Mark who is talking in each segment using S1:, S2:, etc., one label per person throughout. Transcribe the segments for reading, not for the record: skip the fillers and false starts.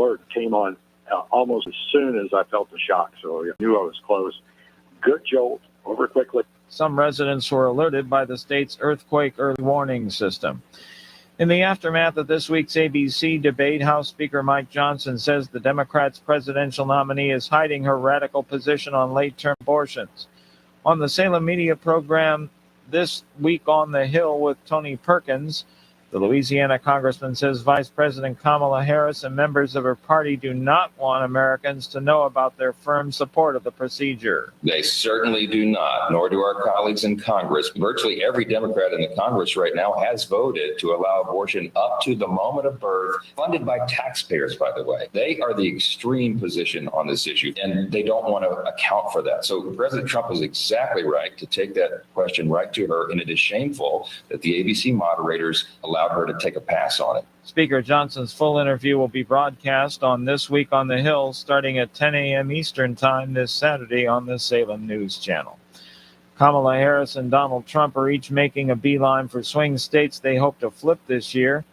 S1: alert came on almost as soon as I felt the shock, so I knew I was close. Good jolt, over quickly.
S2: Some residents were alerted by the state's earthquake early warning system. In the aftermath of this week's ABC debate, House Speaker Mike Johnson says the Democrats' presidential nominee is hiding her radical position on late-term abortions. On the Salem media program This Week on the Hill with Tony Perkins, the Louisiana congressman says Vice President Kamala Harris and members of her party do not want Americans to know about their firm support of the procedure.
S3: They certainly do not, nor do our colleagues in Congress. Virtually every Democrat in the Congress right now has voted to allow abortion up to the moment of birth, funded by taxpayers, by the way. They are the extreme position on this issue, and they don't want to account for that. So President Trump was exactly right to take that question right to her, and it is shameful that the ABC moderators allowed her to take a pass on it.
S2: Speaker Johnson's full interview will be broadcast on This Week on the Hill starting at 10 a.m. Eastern Time this Saturday on the Salem News Channel. Kamala Harris and Donald Trump are each making a beeline for swing states they hope to flip this year.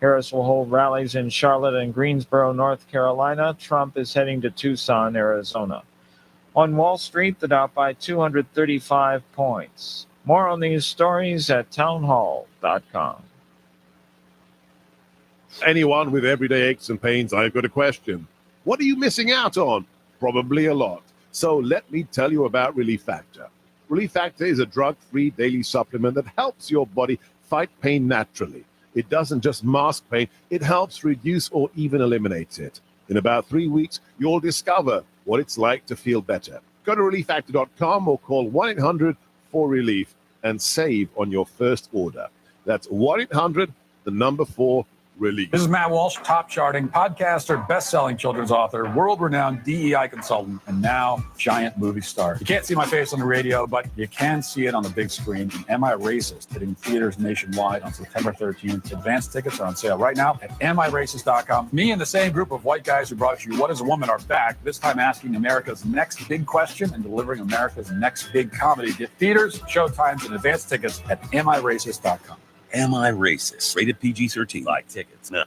S2: Harris will hold rallies in Charlotte and Greensboro, North Carolina. Trump is heading to Tucson, Arizona. On Wall Street, the Dow by 235 points. More on these stories at townhall.com.
S4: Anyone with everyday aches and pains, I've got a question. What are you missing out on? Probably a lot. So let me tell you about Relief Factor. Relief Factor is a drug-free daily supplement that helps your body fight pain naturally. It doesn't just mask pain, it helps reduce or even eliminate it. In about 3 weeks, you'll discover what it's like to feel better. Go to relieffactor.com or call 1-800-4RELIEF and save on your first order. That's 1-800-4RELIEF.
S5: This is Matt Walsh, top charting podcaster, best-selling children's author, world-renowned DEI consultant, and now giant movie star. You can't see my face on the radio, but you can see it on the big screen. Am I Racist? Hitting theaters nationwide on September 13th. Advanced tickets are on sale right now at amiracist.com. Me and the same group of white guys who brought you What is a Woman are back, this time asking America's next big question and delivering America's next big comedy. Get theaters, showtimes, and advanced tickets at amiracist.com.
S6: Am I Racist? Rated PG-13. Buy tickets now.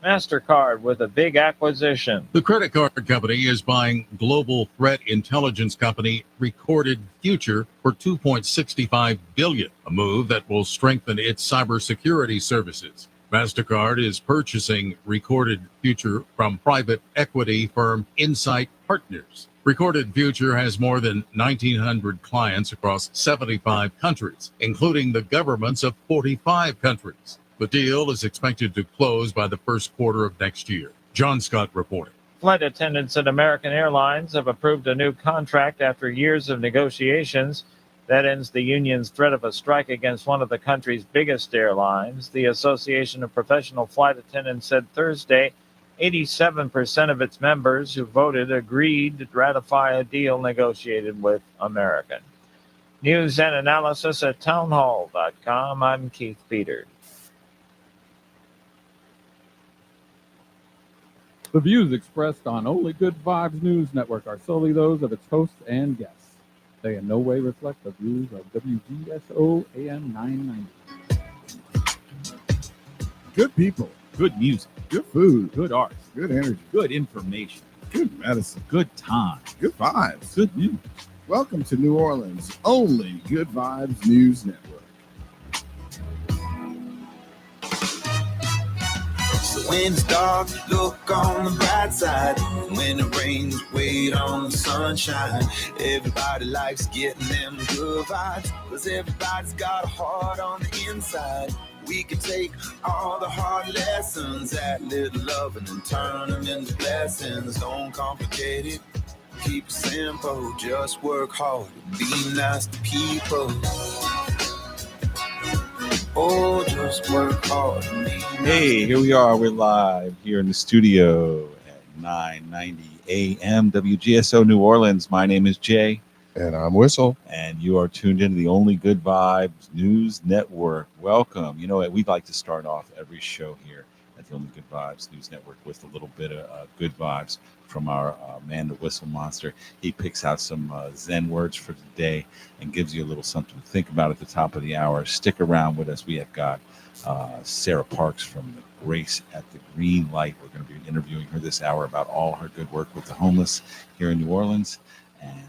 S2: MasterCard with a big acquisition.
S7: The credit card company is buying global threat intelligence company Recorded Future for $2.65 billion, a move that will strengthen its cybersecurity services. MasterCard is purchasing Recorded Future from private equity firm Insight Partners. Recorded Future has more than 1,900 clients across 75 countries, including the governments of 45 countries. The deal is expected to close by the first quarter of next year. John Scott reporting.
S2: Flight attendants at American Airlines have approved a new contract after years of negotiations. That ends the union's threat of a strike against one of the country's biggest airlines. The Association of Professional Flight Attendants said Thursday 87% of its members who voted agreed to ratify a deal negotiated with American. News and analysis at townhall.com. I'm Keith Peters.
S8: The views expressed on Only Good Vibes News Network are solely those of its hosts and guests. They in no way reflect the views of WGSO AM 990.
S9: Good people.
S10: Good music.
S9: Good food.
S10: Good art.
S9: Good energy.
S10: Good information.
S9: Good medicine.
S10: Good time.
S9: Good vibes.
S10: Good news.
S9: Welcome to New Orleans' only Good Vibes News Network.
S11: So when it's dark, look on the bright side. When it rains, wait on the sunshine. Everybody likes getting them good vibes, 'cause everybody's got a heart on the inside. We can take all the hard lessons, that little loving, and turn them into blessings. Don't complicate it, keep it simple. Just work hard and be nice to people. Oh, just work hard and be nice.
S10: Hey, here we are. We're live here in the studio at 990 AM WGSO New Orleans. My name is Jay.
S9: And I'm Whistle.
S10: And you are tuned into the Only Good Vibes News Network. Welcome. You know what? We'd like to start off every show here at here on the Good Vibes News Network with a little bit of good vibes from our man, the Whistle Monster. He picks out some Zen words for the day and gives you a little something to think about at the top of the hour. Stick around with us. We have got Sarah Parks from the Grace at the Green Light. We're going to be interviewing her this hour about all her good work with the homeless here in New Orleans. And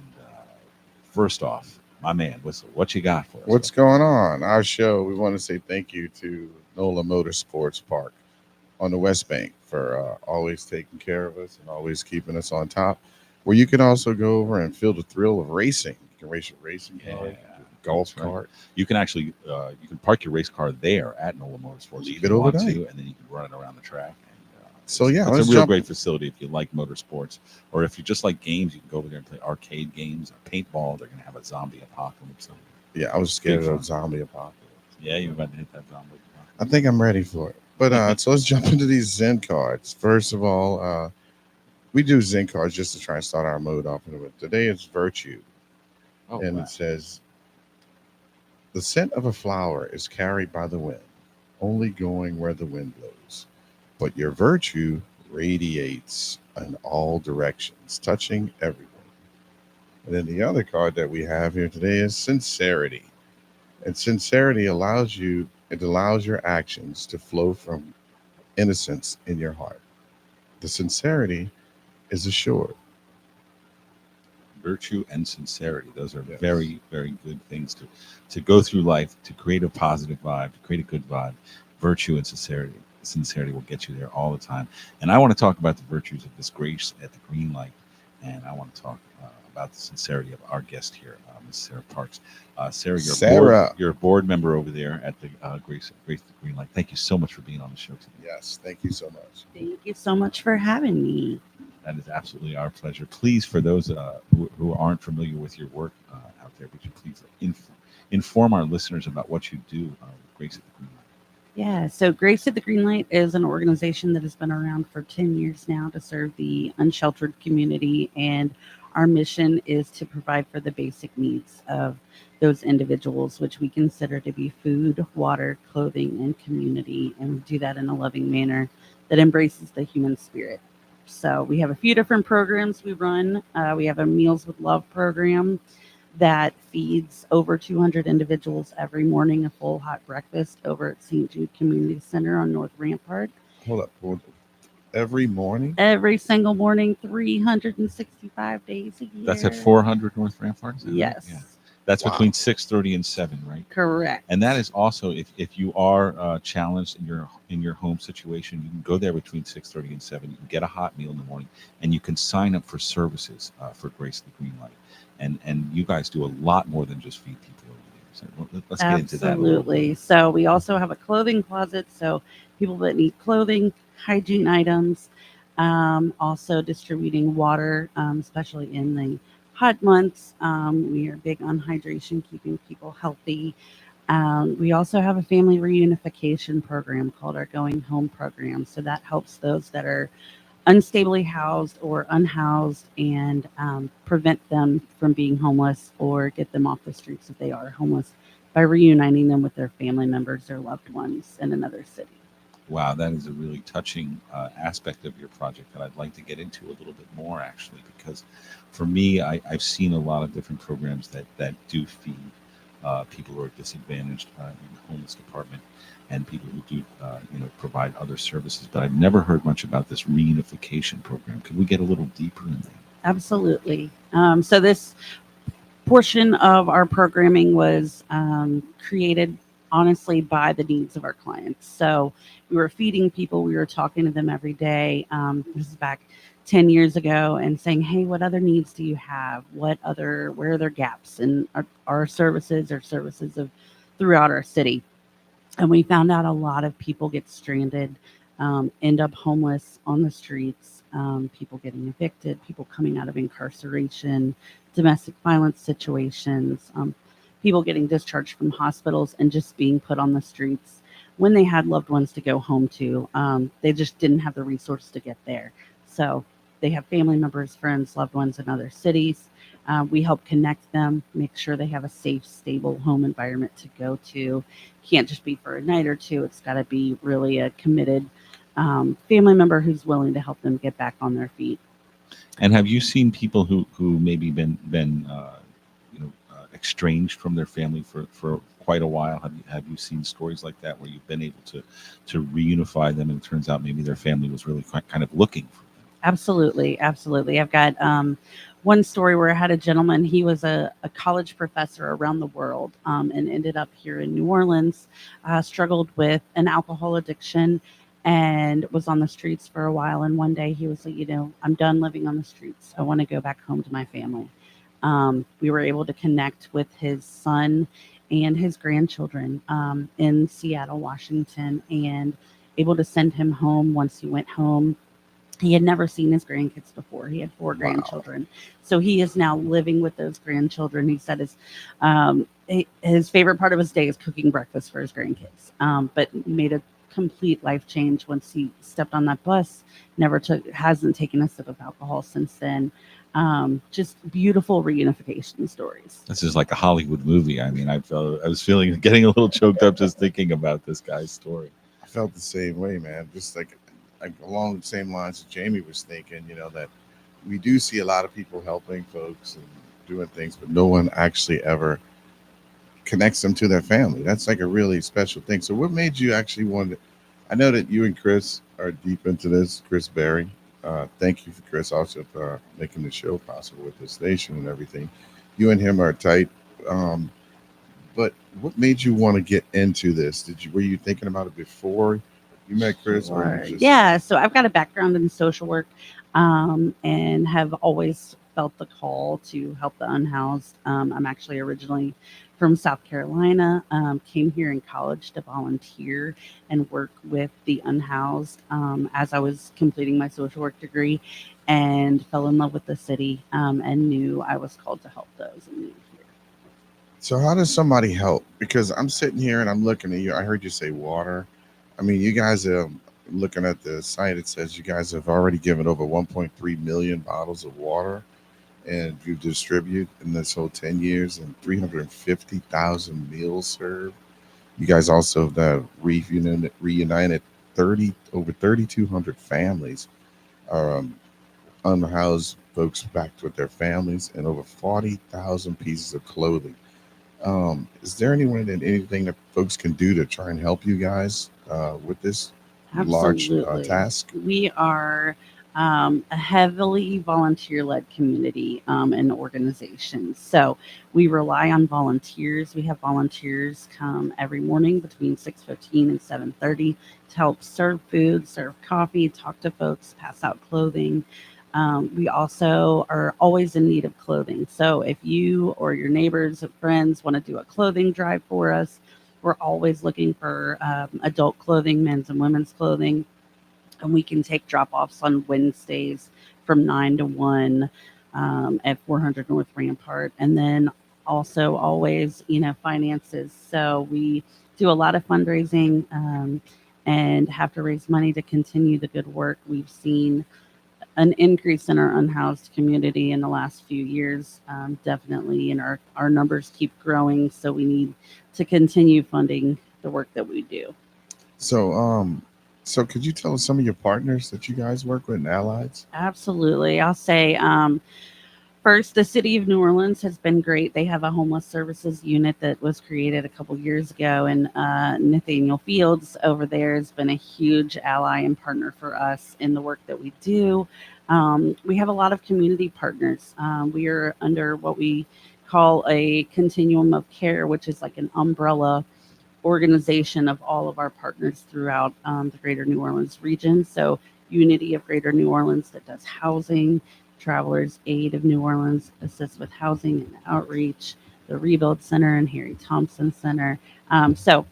S10: first off, my man, Whistle, what you got for us?
S9: What's going on? Our show, we want to say thank you to NOLA Motorsports Park on the West Bank for always taking care of us and always keeping us on top. Where you can also go over and feel the thrill of racing. You can race a racing car, golf cart.
S10: You can actually you can park your race car there at NOLA Motorsports.
S9: Leave
S10: if
S9: it
S10: you want
S9: overnight.
S10: to, and then you can run it around the track. And,
S9: So yeah,
S10: it's
S9: let's
S10: a real
S9: jump.
S10: great facility if you like motorsports, or if you just like games. You can go over there and play arcade games or paintball. They're going to have a zombie apocalypse. So
S9: Yeah, I was scared
S10: Big
S9: of
S10: fun.
S9: zombie apocalypse.
S10: yeah, you're about to hit that zombie.
S9: I think I'm ready for it. But so let's jump into these Zen cards. First of all, we do Zen cards just to try and start our mode off. Today is virtue.
S10: Oh,
S9: And
S10: wow.
S9: it says, the scent of a flower is carried by the wind, only going where the wind blows. But your virtue radiates in all directions, touching everyone. And then the other card that we have here today is sincerity. And sincerity allows your actions to flow from innocence in your heart. The sincerity is assured.
S10: Virtue and sincerity. Those are
S9: Yes.
S10: very, very good things to go through life, to create a positive vibe, to create a good vibe. Virtue and sincerity. Sincerity will get you there all the time. And I want to talk about the virtues of this Grace at the Green Light. And I want to talk about the sincerity of our guest here, Ms. Sarah Parks. Sarah, you're a board member over there at the Grace at the Green Light. Thank you so much for being on the show today.
S9: Yes, thank you so much.
S12: Thank you so much for having me.
S10: That is absolutely our pleasure. Please, for those who aren't familiar with your work out there, would you please inform our listeners about what you do with Grace at the Green Light?
S12: Yeah, so Grace at the Green Light is an organization that has been around for 10 years now to serve the unsheltered community. And our mission is to provide for the basic needs of those individuals, which we consider to be food, water, clothing, and community. And we do that in a loving manner that embraces the human spirit. So we have a few different programs we run. We have a Meals with Love program that feeds over 200 individuals every morning a full hot breakfast over at St. Jude Community Center on North Rampart.
S9: Hold up. Every morning?
S12: Every single morning, 365 days a year.
S10: That's at 400 North Rampart? Is that right?
S12: Yes.
S10: Yeah. That's between 6:30 and 7, right?
S12: Correct.
S10: And that is also if you are challenged in your home situation, you can go there between 6:30 and 7. You can get a hot meal in the morning, and you can sign up for services for Grace the Green Light. And you guys do a lot more than just feed people over there. So let's get into that.
S12: Absolutely. So we also have a clothing closet. So people that need clothing, hygiene items, also distributing water, especially in the hot months. We are big on hydration, keeping people healthy. We also have a family reunification program called our Going Home program. So that helps those that are unstably housed or unhoused and prevent them from being homeless or get them off the streets if they are homeless by reuniting them with their family members or loved ones in another city.
S10: Wow, that is a really touching aspect of your project that I'd like to get into a little bit more, actually, because for me, I've seen a lot of different programs that do feed people who are disadvantaged in the homeless department and people who do provide other services. But I've never heard much about this reunification program. Could we get a little deeper in that?
S12: Absolutely. So this portion of our programming was created honestly by the needs of our clients. So we were feeding people, we were talking to them every day. This is back 10 years ago and saying, hey, what other needs do you have? Where are there gaps in our services or services of throughout our city? And we found out a lot of people get stranded, end up homeless on the streets, people getting evicted, people coming out of incarceration, domestic violence situations, people getting discharged from hospitals and just being put on the streets when they had loved ones to go home to. They just didn't have the resource to get there. So they have family members, friends, loved ones in other cities. We help connect them, make sure they have a safe, stable home environment to go to. Can't just be for a night or two. It's got to be really a committed family member who's willing to help them get back on their feet.
S10: And have you seen people who maybe been estranged from their family for quite a while? Have you seen stories like that where you've been able to reunify them, and it turns out maybe their family was really kind of looking for them?
S12: Absolutely. I've got one story where I had a gentleman. He was a college professor around the world, and ended up here in New Orleans, struggled with an alcohol addiction and was on the streets for a while. And one day he was like, I'm done living on the streets. I want to go back home to my family. We were able to connect with his son and his grandchildren in Seattle, Washington, and able to send him home. Once he went home, he had never seen his grandkids before. He had 4 grandchildren. So he is now living with those grandchildren. He said his favorite part of his day is cooking breakfast for his grandkids, but made a complete life change once he stepped on that bus. Hasn't taken a sip of alcohol since then. Just beautiful reunification stories.
S10: This is like a Hollywood movie. I mean, I was getting a little choked up just thinking about this guy's story.
S9: I felt the same way, man. Just like along the same lines that Jamie was thinking, that we do see a lot of people helping folks and doing things, but no one actually ever connects them to their family. That's like a really special thing. So what made you actually want to, I know that you and Chris are deep into this, Chris Berry. Thank you for Chris also for making the show possible with the station and everything. You and him are tight. But what made you want to get into this? Were you thinking about it before you met Chris?
S12: Sure. Yeah. So I've got a background in social work, and have always felt the call to help the unhoused. I'm actually originally from South Carolina, came here in college to volunteer and work with the unhoused as I was completing my social work degree, and fell in love with the city, and knew I was called to help those in need here.
S9: So how does somebody help? Because I'm sitting here and I'm looking at you. I heard you say water. I mean, you guys are looking at the site. It says you guys have already given over 1.3 million bottles of water, and you distribute in this whole 10 years and 350,000 meals served. You guys also have reunited over 3,200 families, unhoused folks back with their families, and over 40,000 pieces of clothing. Is there anything that folks can do to try and help you guys with this large task?
S12: We are a heavily volunteer-led community and organization. So we rely on volunteers. We have volunteers come every morning between 6:15 and 7:30 to help serve food, serve coffee, talk to folks, pass out clothing. We also are always in need of clothing. So if you or your neighbors or friends want to do a clothing drive for us, we're always looking for adult clothing, men's and women's clothing. And we can take drop-offs on Wednesdays from 9 to 1 at 400 North Rampart. And then also always, finances. So we do a lot of fundraising and have to raise money to continue the good work. We've seen an increase in our unhoused community in the last few years, definitely, and our numbers keep growing. So we need to continue funding the work that we do.
S9: So could you tell us some of your partners that you guys work with and allies?
S12: Absolutely. I'll say first, the city of New Orleans has been great. They have a homeless services unit that was created a couple years ago, and Nathaniel Fields over there has been a huge ally and partner for us in the work that we do. We have a lot of community partners. We are under what we call a continuum of care, which is like an umbrella organization of all of our partners throughout the greater New Orleans region. So Unity of Greater New Orleans that does housing, Travelers Aid of New Orleans assists with housing and outreach, the Rebuild Center and Harry Thompson Center. So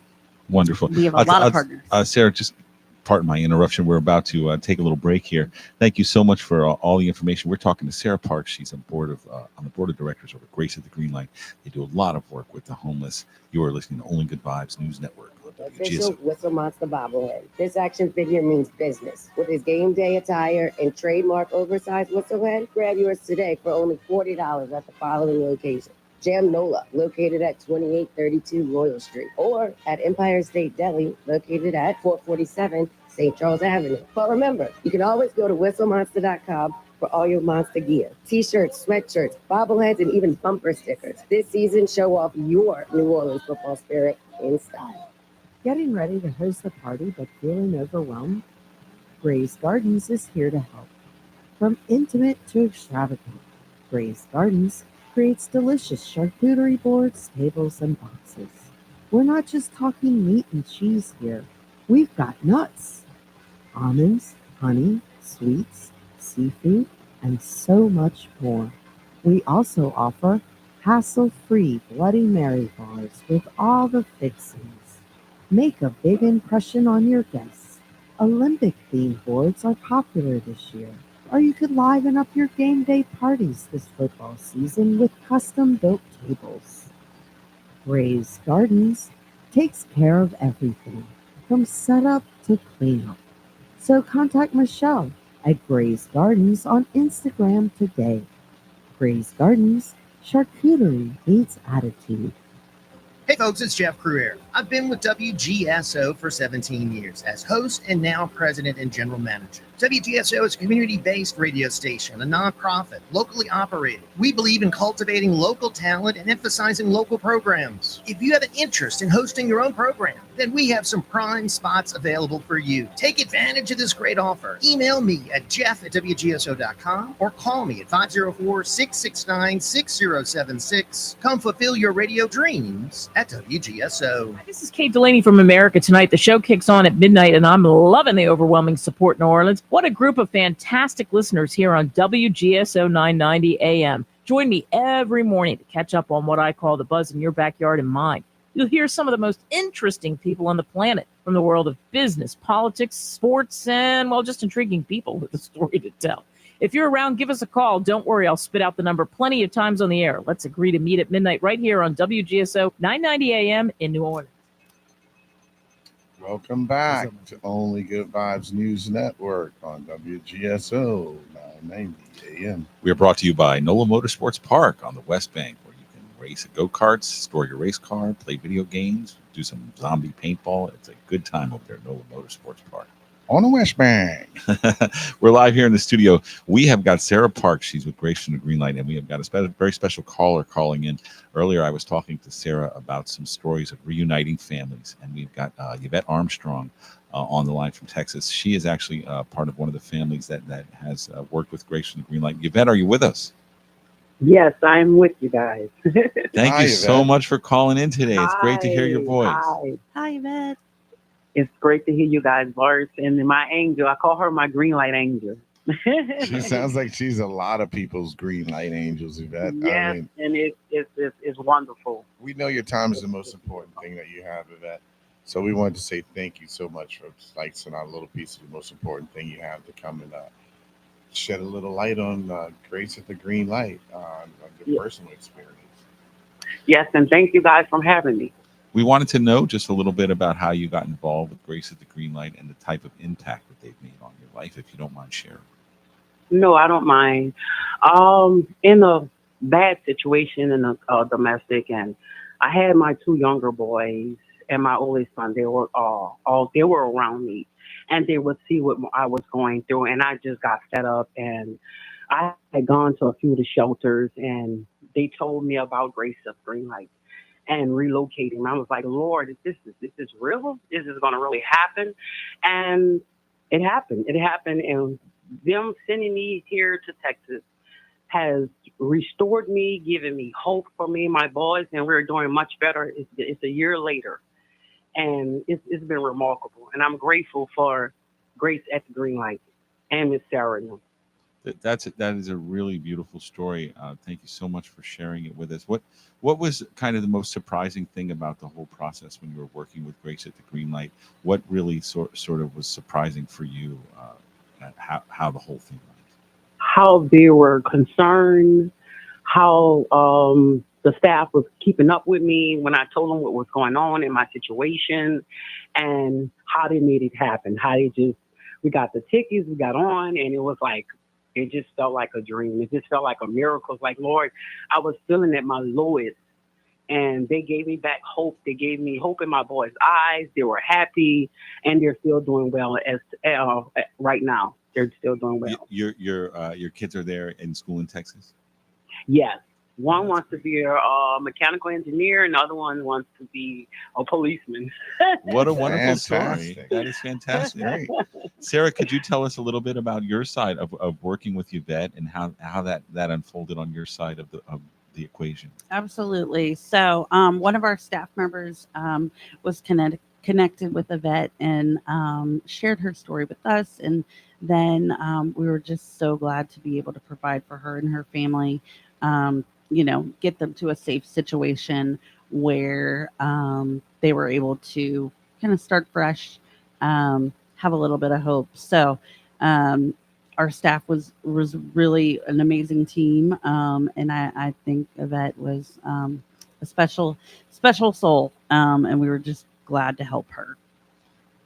S10: wonderful.
S12: We have a lot of partners.
S10: Sarah, just pardon my interruption. We're about to take a little break here. Thank you so much for all the information. We're talking to Sarah Parks. She's on the board of directors over Grace of the Green Light. They do a lot of work with the homeless. You are listening to Only Good Vibes News Network.
S13: Official Whistle Monster bobblehead. This action figure means business. With his game day attire and trademark oversized whistle head, grab yours today for only $40 at the following location: Jam Nola, located at 2832 Royal Street, or at Empire State Deli, located at 447 St. Charles Avenue. But remember, you can always go to whistlemonster.com for all your monster gear. T-shirts, sweatshirts, bobbleheads, and even bumper stickers. This season, show off your New Orleans football spirit in style.
S14: Getting ready to host a party but feeling overwhelmed? Gray's Gardens is here to help. From intimate to extravagant, Gray's Gardens creates delicious charcuterie boards, tables, and boxes. We're not just talking meat and cheese here. We've got nuts, almonds, honey, sweets, seafood, and so much more. We also offer hassle-free Bloody Mary bars with all the fixings. Make a big impression on your guests. Olympic-themed boards are popular this year. Or you could liven up your game day parties this football season with custom-built tables. Gray's Gardens takes care of everything, from setup to cleanup. So contact Michelle at Gray's Gardens on Instagram today. Gray's Gardens, charcuterie meets attitude.
S15: Hey folks, it's Jeff Cruier. I've been with WGSO for 17 years as host and now president and general manager. WGSO is a community-based radio station, a nonprofit, locally operated. We believe in cultivating local talent and emphasizing local programs. If you have an interest in hosting your own program, then we have some prime spots available for you. Take advantage of this great offer. Email me at jeff@wgso.com or call me at 504-669-6076. Come fulfill your radio dreams at WGSO.
S16: This is Kate Delaney from America Tonight. The show kicks on at midnight, and I'm loving the overwhelming support in New Orleans. What a group of fantastic listeners here on WGSO 990 AM. Join me every morning to catch up on what I call the buzz in your backyard and mine. You'll hear some of the most interesting people on the planet from the world of business, politics, sports, and, well, just intriguing people with a story to tell. If you're around, give us a call. Don't worry, I'll spit out the number plenty of times on the air. Let's agree to meet at midnight right here on WGSO 990 AM in New Orleans.
S9: Welcome back to Only Good Vibes News Network on WGSO 990 AM.
S10: We are brought to you by NOLA Motorsports Park on the West Bank, where you can race at go-karts, store your race car, play video games, do some zombie paintball. It's a good time over there at NOLA Motorsports Park.
S9: On the West Bank.
S10: We're live here in the studio. We have got Sarah Parks. She's with Grace from the Green Light, and we have got a very special caller calling in. Earlier, I was talking to Sarah about some stories of reuniting families, and we've got Yvette Armstrong on the line from Texas. She is actually part of one of the families that has worked with Grace from the Green Light. Yvette, are you with us?
S17: Yes, I'm with you guys.
S10: Thank you so much for calling in today. It's great to hear your voice.
S12: Hi, Yvette.
S17: It's great to hear you guys' voice. And my angel, I call her my green light angel.
S9: She sounds like she's a lot of people's green light angels, Yvette.
S17: Yes, and it's wonderful.
S9: We know your time is the most important thing that you have, Yvette. So we wanted to say thank you so much for slicing out a little piece of the most important thing you have to come and shed a little light on Grace at the Green Light, on your personal experience.
S17: Yes, and thank you guys for having me.
S10: We wanted to know just a little bit about how you got involved with Grace at the Green Light and the type of impact that they've made on your life, if you don't mind sharing.
S17: No, I don't mind. In a bad situation in a domestic, and I had my two younger boys and my oldest son. They were they were around me, and they would see what I was going through, and I just got fed up. And I had gone to a few of the shelters, and they told me about Grace at the Green Light and relocating. I was like, Lord, this is real? This is going to really happen? And it happened. It happened. And them sending me here to Texas has restored me, given me hope for me and my boys, and we're doing much better. It's a year later, and it's been remarkable. And I'm grateful for Grace at the Green Light and Miss Sarah.
S10: That is a really beautiful story. Thank you so much for sharing it with us. What was kind of the most surprising thing about the whole process when you were working with Grace at the Green Light? What really sort of was surprising for you? How the whole thing went?
S17: How they were concerned, how the staff was keeping up with me when I told them what was going on in my situation, and how they made it happen. How they we got the tickets, we got on, and it was like It just felt like a dream. It just felt like a miracle. It's like, Lord, I was feeling at my lowest, and they gave me back hope. They gave me hope in my boys' eyes. They were happy, and they're still doing well as right now. They're still doing well.
S10: Your kids are there in school in Texas?
S17: Yes. One wants to be a mechanical engineer, and the other one wants to be a policeman.
S10: What a wonderful story.
S9: Fantastic.
S10: That is fantastic.
S9: Great.
S10: Sarah, could you tell us a little bit about your side of working with Yvette and how that unfolded on your side of the equation?
S12: Absolutely. So, one of our staff members was connected with Yvette and shared her story with us. And then we were just so glad to be able to provide for her and her family, get them to a safe situation where they were able to kind of start fresh, have a little bit of hope. So, our staff was really an amazing team, and I think Yvette was a special soul, and we were just glad to help her.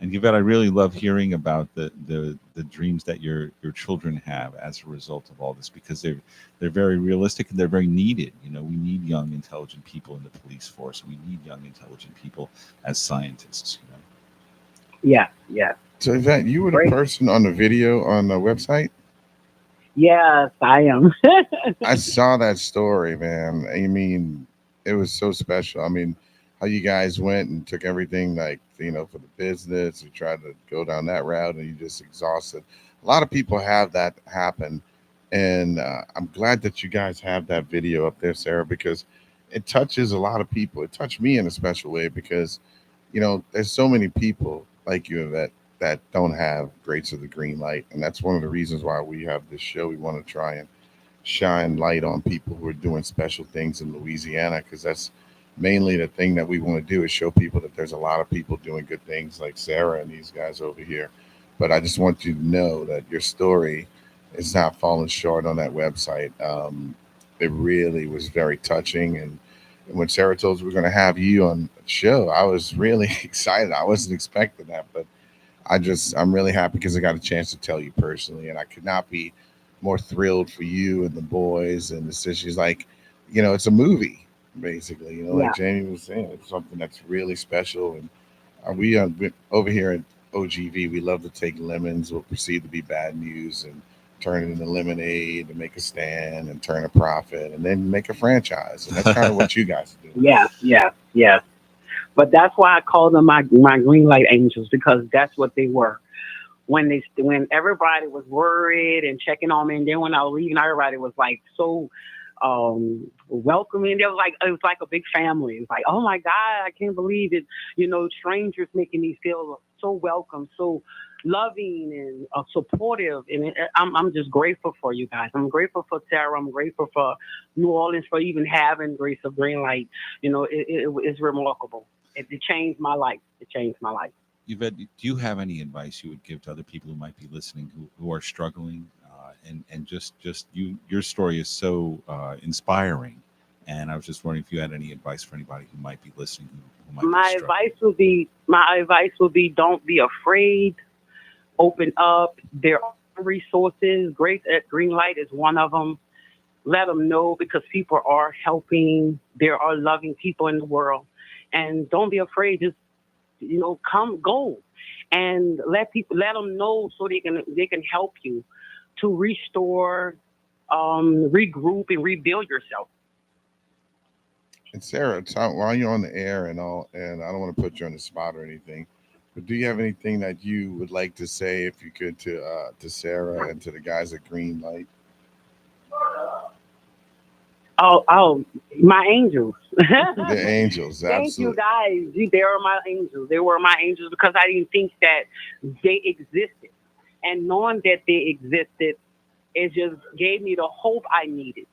S10: And Yvette, I really love hearing about the dreams that your children have as a result of all this, because they're very realistic and they're very needed. We need young, intelligent people in the police force. We need young, intelligent people as scientists.
S17: Yeah.
S9: So Yvette, you were the person on the video on the website?
S17: Yes, I am.
S9: I saw that story, man. I mean, it was so special. I mean, how you guys went and took everything for the business and tried to go down that route, and you just exhausted. A lot of people have that happen, and I'm glad that you guys have that video up there, Sarah, because it touches a lot of people. It touched me in a special way because, there's so many people like you that don't have Grace of the Green Light, and that's one of the reasons why we have this show. We want to try and shine light on people who are doing special things in Louisiana, because that's mainly the thing that we want to do, is show people that there's a lot of people doing good things like Sarah and these guys over here. But I just want you to know that your story is not falling short on that website. It really was very touching. And when Sarah told us we were going to have you on the show, I was really excited. I wasn't expecting that, but I'm really happy because I got a chance to tell you personally, and I could not be more thrilled for you and the boys. And the sisters. Like, it's a movie. Basically, like Jamie was saying, it's something that's really special. And we over here at OGV, we love to take lemons, what perceived to be bad news, and turn it into lemonade and make a stand and turn a profit and then make a franchise. And that's kind of what you guys do.
S17: Yes. But that's why I call them my green light angels, because that's what they were. When everybody was worried and checking on me, and then when I was leaving, everybody was like so welcoming. It was like a big family. It's like, oh my God, I can't believe it. Strangers making me feel so welcome, so loving and supportive. And I'm just grateful for you guys. I'm grateful for Sarah. I'm grateful for New Orleans for even having Grace of Green Light. It's remarkable. It changed my life.
S10: Yvette, do you have any advice you would give to other people who might be listening who are struggling? And just your story is so inspiring, and I was just wondering if you had any advice for anybody who might be listening. My
S17: advice would be don't be afraid. Open up. There are resources. Grace at Green Light is one of them. Let them know, because people are helping. There are loving people in the world, and don't be afraid. Just go, and let them know so they can help you to restore, regroup, and rebuild yourself.
S9: And Sarah, while you're on the air and all, and I don't want to put you on the spot or anything, but do you have anything that you would like to say, if you could, to Sarah and to the guys at Green Light?
S17: Oh, my angels.
S9: The angels,
S17: Thank
S9: absolutely.
S17: you guys. They are my angels. They were my angels because I didn't think that they existed. And knowing that they existed, it just gave me the hope I needed.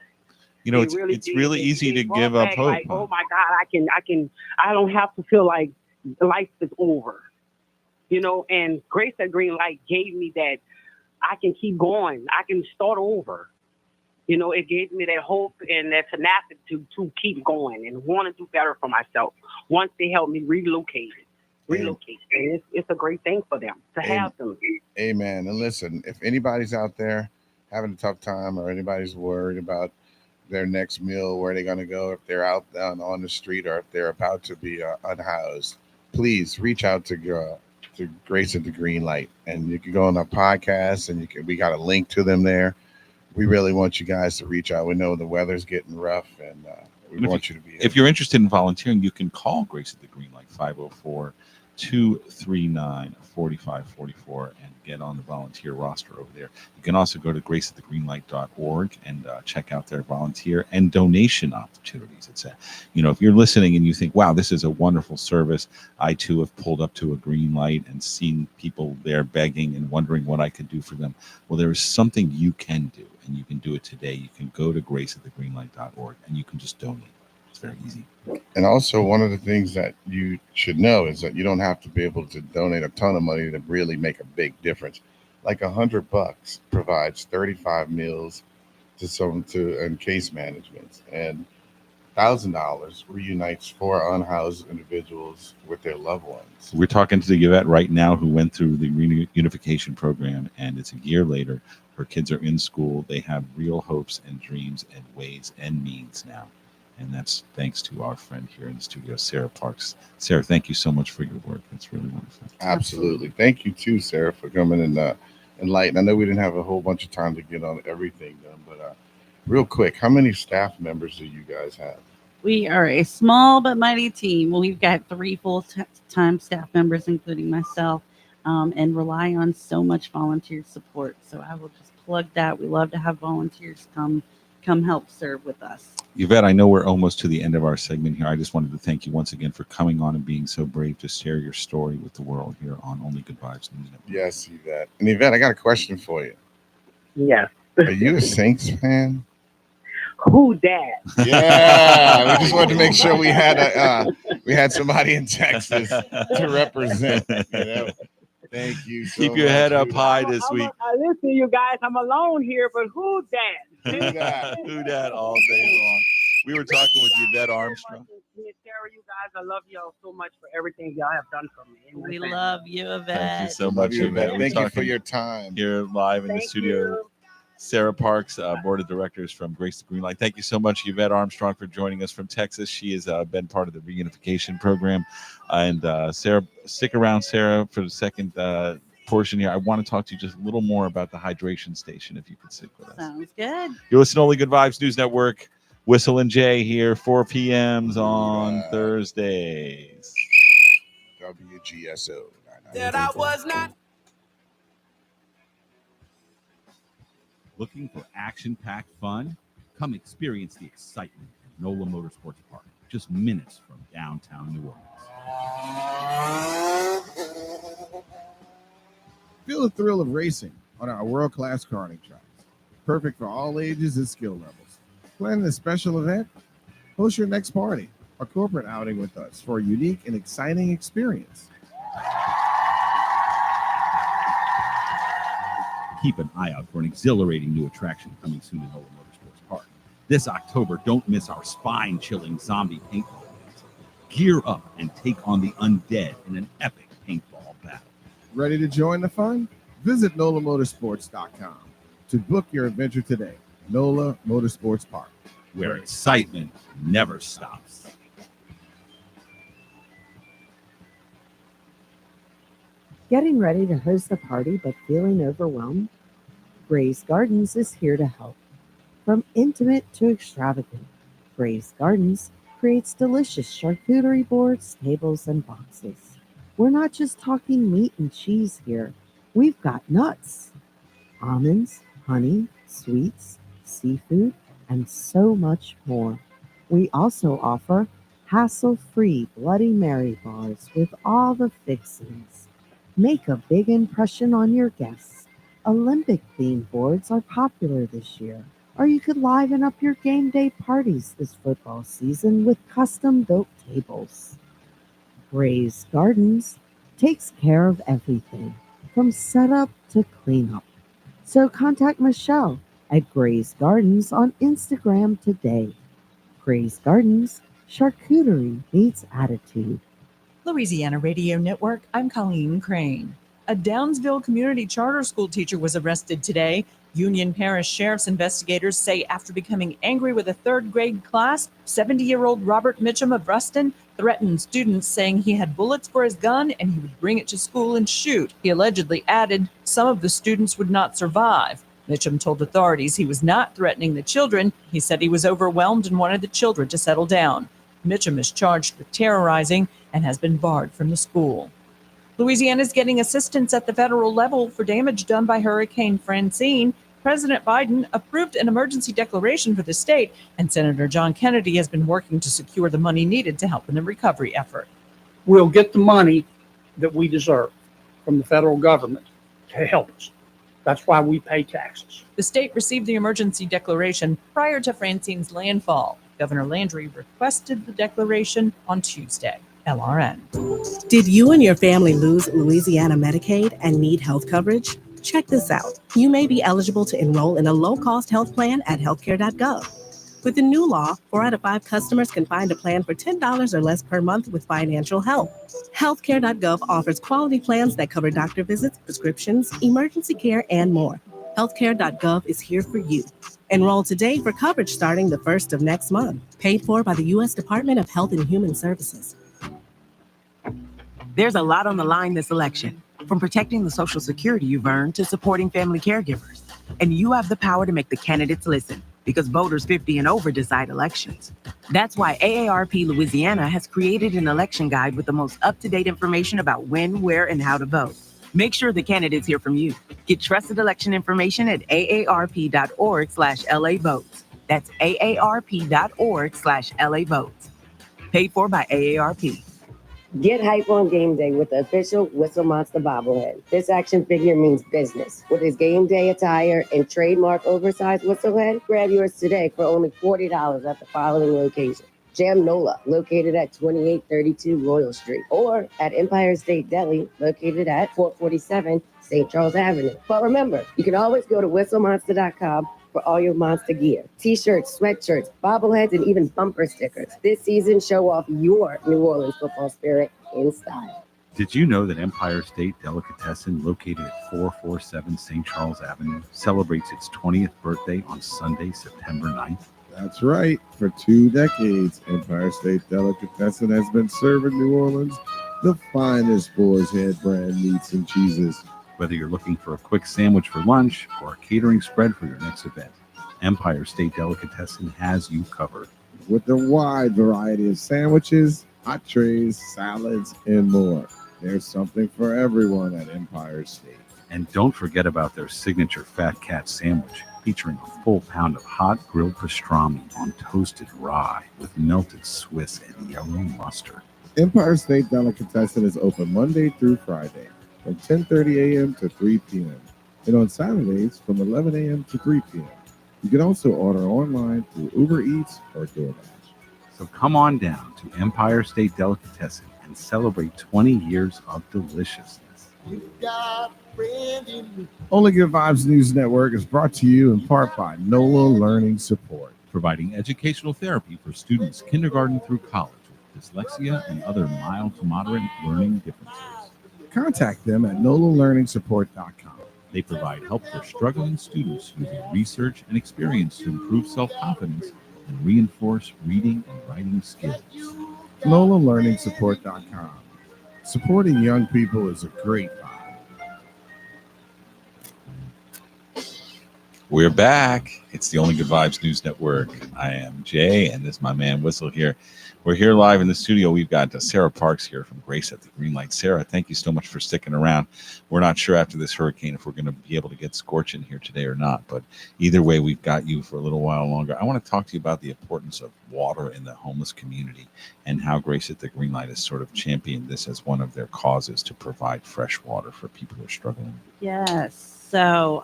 S10: It's really easy to give up hope.
S17: Like, oh my God, I don't have to feel like life is over. And Grace at Green Light gave me that I can keep going. I can start over. It gave me that hope and that tenacity to keep going and want to do better for myself. Once they helped me relocate. And it's a great thing for them to have them.
S9: Amen. And listen, if anybody's out there having a tough time or anybody's worried about their next meal, where they're going to go, if they're out on the street or if they're about to be unhoused, please reach out to Grace at the Green Light, and you can go on our podcast, and we got a link to them there. We really want you guys to reach out. We know the weather's getting rough, and we want you to be.
S10: If you're interested in volunteering, you can call Grace at the Green Light 504-239-4544 and get on the volunteer roster over there. You can also go to graceatthegreenlight.org and check out their volunteer and donation opportunities. It's if you're listening and you think, wow, this is a wonderful service. I too have pulled up to a green light and seen people there begging and wondering what I could do for them. Well, there is something you can do, and you can do it today. You can go to graceatthegreenlight.org and you can just donate. It's very easy.
S9: And also, one of the things that you should know is that you don't have to be able to donate a ton of money to really make a big difference. Like $100 provides 35 meals and case management, and $1,000 reunites 4 unhoused individuals with their loved ones.
S10: We're talking to Yvette right now, who went through the reunification program, and it's a year later. Her kids are in school. They have real hopes and dreams and ways and means now. And that's thanks to our friend here in the studio, Sarah Parks. Sarah, thank you so much for your work. It's really wonderful.
S9: Absolutely. Thank you too, Sarah, for coming and enlighten. I know we didn't have a whole bunch of time to get on everything done, but real quick, how many staff members do you guys have?
S12: We are a small but mighty team. We've got 3 full-time staff members, including myself, and rely on so much volunteer support. So I will just plug that. We love to have volunteers come help serve with us.
S10: Yvette, I know we're almost to the end of our segment here. I just wanted to thank you once again for coming on and being so brave to share your story with the world here on Only Good Vibes News Network.
S9: Yes, Yvette. And Yvette, I got a question for you.
S17: Yes.
S9: Are you a Saints fan?
S17: Who dat?
S9: Yeah, we just wanted to make sure we had somebody in Texas to represent. Thank you. So
S10: Keep your
S9: much,
S10: head up
S9: Yvette.
S10: high this week.
S17: Listen, you guys, I'm alone here, but who dat?
S10: Who dat all day long. We were talking with Yvette Armstrong.
S17: Sarah, you guys, I love y'all so much for everything y'all have done for me.
S12: We love you, Yvette.
S10: Thank you so much, Yvette.
S9: Thank you for your time.
S10: Here live in the studio. Sarah Parks, Board of Directors from Grace the Green Light. Thank you so much, Yvette Armstrong, for joining us from Texas. She has been part of the reunification program. And Sarah, stick around, Sarah, for the second portion here. I want to talk to you just a little more about the hydration station, if you could sit with us.
S12: Sounds good.
S10: You're listening to Only Good Vibes News Network. Whistle and Jay here, 4 p.m.s on Thursdays.
S9: WGSO.
S11: That I was not.
S18: Looking for action-packed fun? Come experience the excitement at NOLA Motorsports Park, just minutes from downtown New Orleans.
S19: Feel the thrill of racing on our world-class karting tracks. Perfect for all ages and skill levels. Plan a special event? Host your next party or corporate outing with us for a unique and exciting experience.
S18: Keep an eye out for an exhilarating new attraction coming soon to NOLA Motorsports Park. This October, don't miss our spine-chilling zombie paintball event. Gear up and take on the undead in an epic paintball battle.
S19: Ready to join the fun? Visit NOLAmotorsports.com to book your adventure today. NOLA Motorsports Park,
S18: where excitement never stops.
S14: Getting ready to host a party but feeling overwhelmed? Gray's Gardens is here to help. From intimate to extravagant, Gray's Gardens creates delicious charcuterie boards, tables, and boxes. We're not just talking meat and cheese here. We've got nuts, almonds, honey, sweets, seafood, and so much more. We also offer hassle-free Bloody Mary bars with all the fixings. Make a big impression on your guests. Olympic-themed boards are popular this year, or you could liven up your game day parties this football season with custom-built tables. Gray's Gardens takes care of everything, from setup to cleanup. So contact Michelle at Gray's Gardens on Instagram today. Gray's Gardens, charcuterie meets attitude.
S20: Louisiana Radio Network, I'm Colleen Crane. A Downsville community charter school teacher was arrested today
S21: Union Parish Sheriff's investigators say after becoming angry with a third grade class, 70-year-old Robert Mitchum of Ruston threatened students, saying he had bullets for his gun and he would bring it to school and shoot. He allegedly added some of the students would not survive. Mitchum told authorities he was not threatening the children. He said he was overwhelmed and wanted the children to settle down. Mitchum is charged with terrorizing and has been barred from the school. Louisiana is getting assistance at the federal level for damage done by Hurricane Francine. President Biden approved an emergency declaration for the state, and Senator John Kennedy has been working to secure the money needed to help in the recovery effort.
S22: We'll get the money that we deserve from the federal government to help us. That's why we pay taxes.
S21: The state received the emergency declaration prior to Francine's landfall. Governor Landry requested the declaration on Tuesday. LRN.
S23: Did you and your family lose Louisiana Medicaid and need health coverage? Check this out. You may be eligible to enroll in a low-cost health plan at healthcare.gov. With the new law, 4 out of 5 customers can find a plan for $10 or less per month with financial help. Healthcare.gov offers quality plans that cover doctor visits, prescriptions, emergency care, and more. Healthcare.gov is here for you. Enroll today for coverage starting the 1st of next month. Paid for by the U.S. Department of Health and Human Services.
S24: There's a lot on the line this election, from protecting the Social Security you've earned to supporting family caregivers. And you have the power to make the candidates listen, because voters 50 and over decide elections. That's why AARP Louisiana has created an election guide with the most up-to-date information about when, where, and how to vote. Make sure the candidates hear from you. Get trusted election information at aarp.org/LA votes. That's aarp.org/LA votes. Paid for by AARP.
S13: Get hype on game day with the official Whistle Monster bobblehead. This action figure means business. With his game day attire and trademark oversized whistle head, grab yours today for only $40 at the following location. Jam Nola, located at 2832 Royal Street, or at Empire State Deli, located at 447 St. Charles Avenue. But remember, you can always go to whistlemonster.com for all your monster gear. T-shirts, sweatshirts, bobbleheads, and even bumper stickers. This season, show off your New Orleans football spirit in style.
S18: Did you know that Empire State Delicatessen, located at 447 St. Charles Avenue, celebrates its 20th birthday on Sunday, September 9th?
S19: That's right. For 2 decades, Empire State Delicatessen has been serving New Orleans the finest Boar's Head brand meats and cheeses.
S18: Whether you're looking for a quick sandwich for lunch or a catering spread for your next event, Empire State Delicatessen has you covered.
S19: With a wide variety of sandwiches, entrees, salads, and more. There's something for everyone at Empire State.
S18: And don't forget about their signature Fat Cat sandwich, featuring a full pound of hot grilled pastrami on toasted rye with melted Swiss and yellow mustard.
S19: Empire State Delicatessen is open Monday through Friday from 10:30 a.m. to 3 p.m. and on Saturdays from 11 a.m. to 3 p.m. You can also order online through Uber Eats or DoorDash.
S18: So come on down to Empire State Delicatessen and celebrate 20 years of deliciousness.
S19: Only Good Vibes News Network is brought to you in part by NOLA Learning Support,
S7: providing educational therapy for students kindergarten through college with dyslexia and other mild to moderate learning differences.
S19: Contact them at NOLALearningsupport.com.
S7: They provide help for struggling students using research and experience to improve self-confidence and reinforce reading and writing skills.
S19: NOLALearningsupport.com. Supporting young people is a great vibe.
S10: We're back. It's the Only Good Vibes News Network. I am Jay, and this is my man Whistle here. We're here live in the studio. We've got Sarah Parks here from Grace at the Green Light. Sarah, thank you so much for sticking around. We're not sure after this hurricane if we're going to be able to get scorching here today or not, but either way, we've got you for a little while longer. I want to talk to you about the importance of water in the homeless community and how Grace at the Green Light has sort of championed this as one of their causes to provide fresh water for people who are struggling.
S12: Yes. So,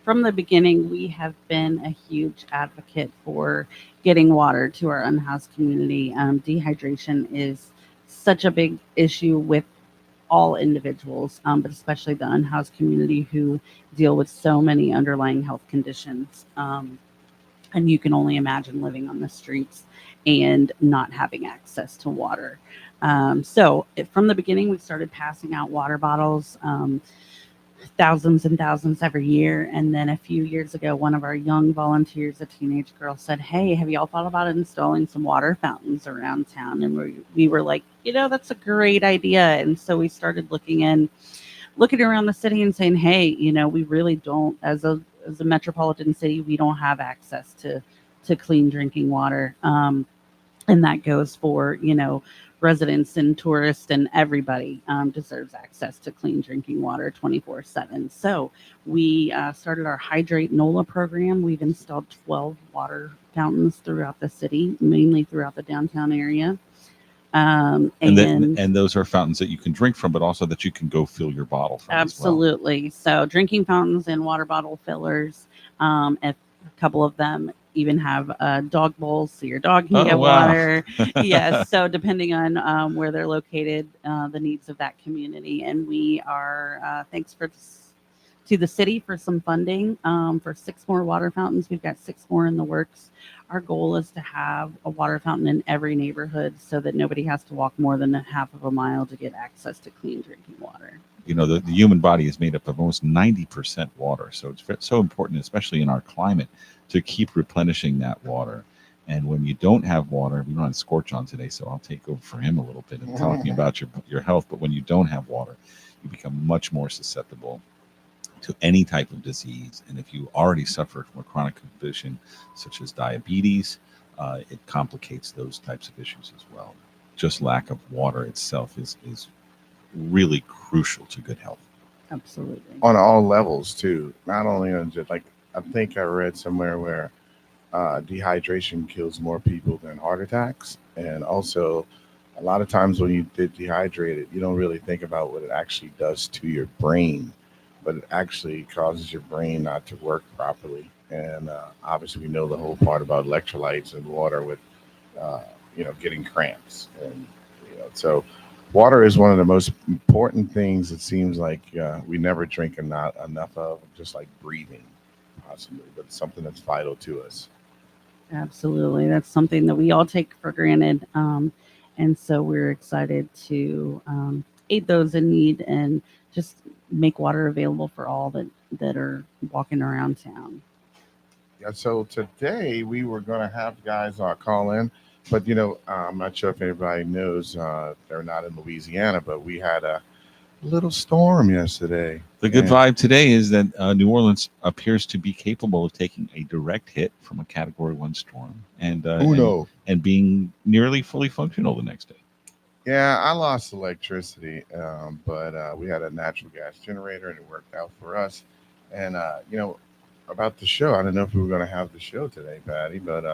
S12: from the beginning, we have been a huge advocate for getting water to our unhoused community. Dehydration is such a big issue with all individuals, but especially the unhoused community who deal with so many underlying health conditions. And you can only imagine living on the streets and not having access to water. From the beginning, we started passing out water bottles. thousands and thousands every year. And then a few years ago, one of our young volunteers, a teenage girl, said, "Hey, have y'all thought about installing some water fountains around town?" And we were like, that's a great idea. And so we started looking around the city and saying, "Hey, we really don't, as a metropolitan city, we don't have access to clean drinking water." And that goes for, residents and tourists, and everybody deserves access to clean drinking water 24/7. So we started our Hydrate NOLA program. We've installed 12 water fountains throughout the city, mainly throughout the downtown area.
S10: And those are fountains that you can drink from, but also that you can go fill your bottle from.
S12: Absolutely. So drinking fountains and water bottle fillers. A couple of them even have dog bowls, so your dog can get water. Yes. So depending on where they're located, the needs of that community. And we are thanks to the city for some funding for 6 more water fountains. We've got 6 more in the works. Our goal is to have a water fountain in every neighborhood so that nobody has to walk more than a half of a mile to get access to clean drinking water.
S10: The human body is made up of almost 90% water. So it's so important, especially in our climate, to keep replenishing that water. And when you don't have water, we don't have Scorch on today, so I'll take over for him a little bit and talking about your health. But when you don't have water, you become much more susceptible to any type of disease. And if you already suffer from a chronic condition such as diabetes, it complicates those types of issues as well. Just lack of water itself is really crucial to good health.
S12: Absolutely.
S9: On all levels too. Not only on just like, I think I read somewhere where dehydration kills more people than heart attacks. And also a lot of times when you get dehydrated, you don't really think about what it actually does to your brain, but it actually causes your brain not to work properly. And obviously we know the whole part about electrolytes and water with, getting cramps. And, so water is one of the most important things. It seems like we never drink enough of, just like breathing possibly, but it's something that's vital to us.
S12: Absolutely. That's something that we all take for granted. And so we're excited to aid those in need and just make water available for all that are walking around town.
S9: Yeah, so today we were going to have guys call in, but I'm not sure if anybody knows, they're not in Louisiana, but we had a little storm yesterday.
S10: The good vibe today is that New Orleans appears to be capable of taking a direct hit from a Category 1 storm and being nearly fully functional the next day.
S9: Yeah, I lost electricity, but we had a natural gas generator and it worked out for us. And, about the show, I don't know if we were going to have the show today, Patty, but,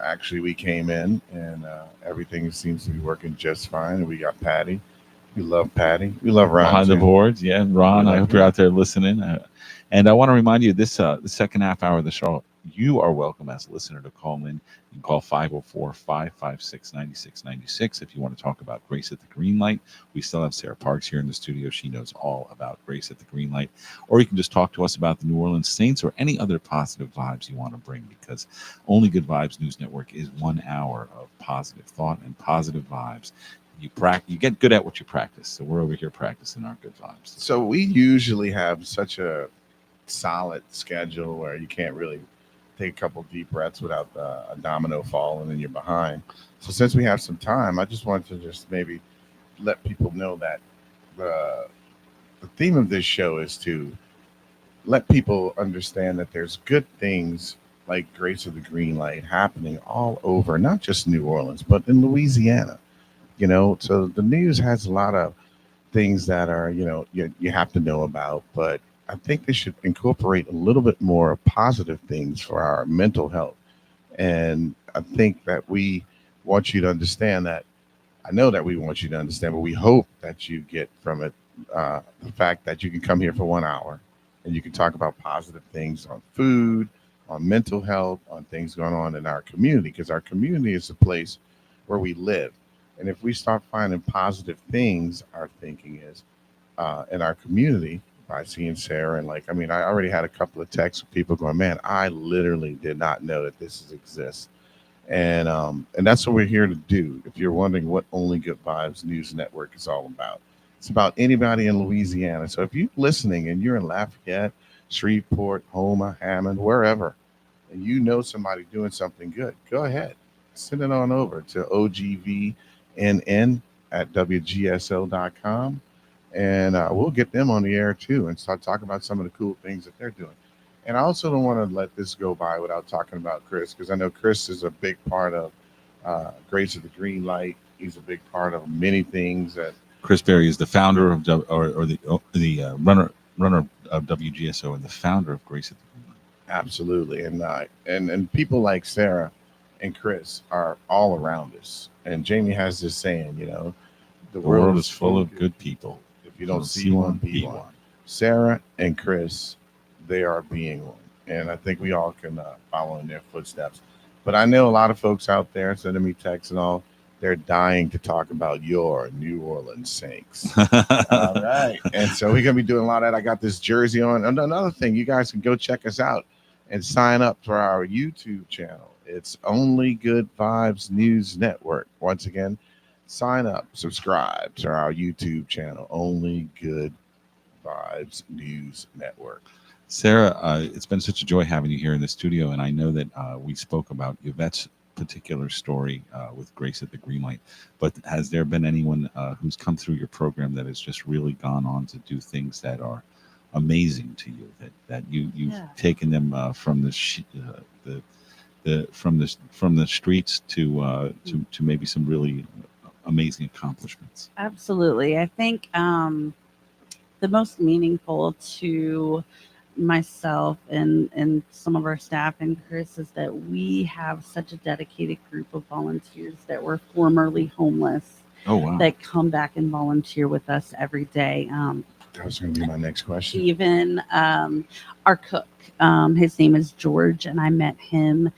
S9: actually we came in and everything seems to be working just fine. And we got Patty. We love Patty. We love Ron.
S10: Behind the
S9: too.
S10: boards. Yeah, Ron, I hope you're out there listening. And I want to remind you, the second half hour of the show, you are welcome as a listener to call in. You can call 504-556-9696 if you want to talk about Grace at the Green Light. We still have Sarah Parks here in the studio. She knows all about Grace at the Green Light. Or you can just talk to us about the New Orleans Saints or any other positive vibes you want to bring, because Only Good Vibes News Network is 1 hour of positive thought and positive vibes. You get good at what you practice. So we're over here practicing our good vibes.
S9: So we usually have such a solid schedule where you can't really take a couple deep breaths without a domino falling and you're behind. So since we have some time, I just wanted to just maybe let people know that the theme of this show is to let people understand that there's good things like Grace of the Green Light happening all over, not just New Orleans, but in Louisiana. So the news has a lot of things that are, you have to know about, but I think they should incorporate a little bit more positive things for our mental health. And I think that we want you to understand that. I know that we want you to understand, but we hope that you get from it the fact that you can come here for 1 hour and you can talk about positive things on food, on mental health, on things going on in our community, because our community is a place where we live. And if we start finding positive things, our thinking is in our community, by seeing Sarah, and I already had a couple of texts with people going, "Man, I literally did not know that this exists," and that's what we're here to do. If you're wondering what Only Good Vibes News Network is all about, It's about anybody in Louisiana. So if you're listening and you're in Lafayette, Shreveport, Houma, Hammond, wherever, and you know somebody doing something good, go ahead. Send it on over to OGVNN at WGSO.com. And we'll get them on the air too and start talking about some of the cool things that they're doing. And I also don't want to let this go by without talking about Chris, because I know Chris is a big part of Grace of the Green Light. He's a big part of many things that
S10: Chris Berry is the founder of the runner of WGSO and the founder of Grace at the Green Light.
S9: Absolutely, and people like Sarah and Chris are all around us. And Jamie has this saying, the world is full of
S10: good people.
S9: If you don't see one, be one. Sarah and Chris, they are being one, and I think we all can follow in their footsteps. But I know a lot of folks out there sending me texts and all. They're dying to talk about your New Orleans Saints. All right. And so we're going to be doing a lot of that. I got this jersey on. And another thing, you guys can go check us out and sign up for our YouTube channel. It's Only Good Vibes News Network. Once again, sign up, subscribe to our YouTube channel, Only Good Vibes News Network.
S10: Sarah, it's been such a joy having you here in the studio. And I know that we spoke about Yvette's particular story with Grace at the Green Light, but has there been anyone who's come through your program that has just really gone on to do things that are amazing to you, that you've taken them from the streets to maybe some really amazing accomplishments?
S12: Absolutely. I think the most meaningful to myself and some of our staff and Chris is that we have such a dedicated group of volunteers that were formerly homeless.
S10: Oh, wow.
S12: That come back and volunteer with us every day.
S9: That was going to be my next question.
S12: Even our cook, his name is George, and I met him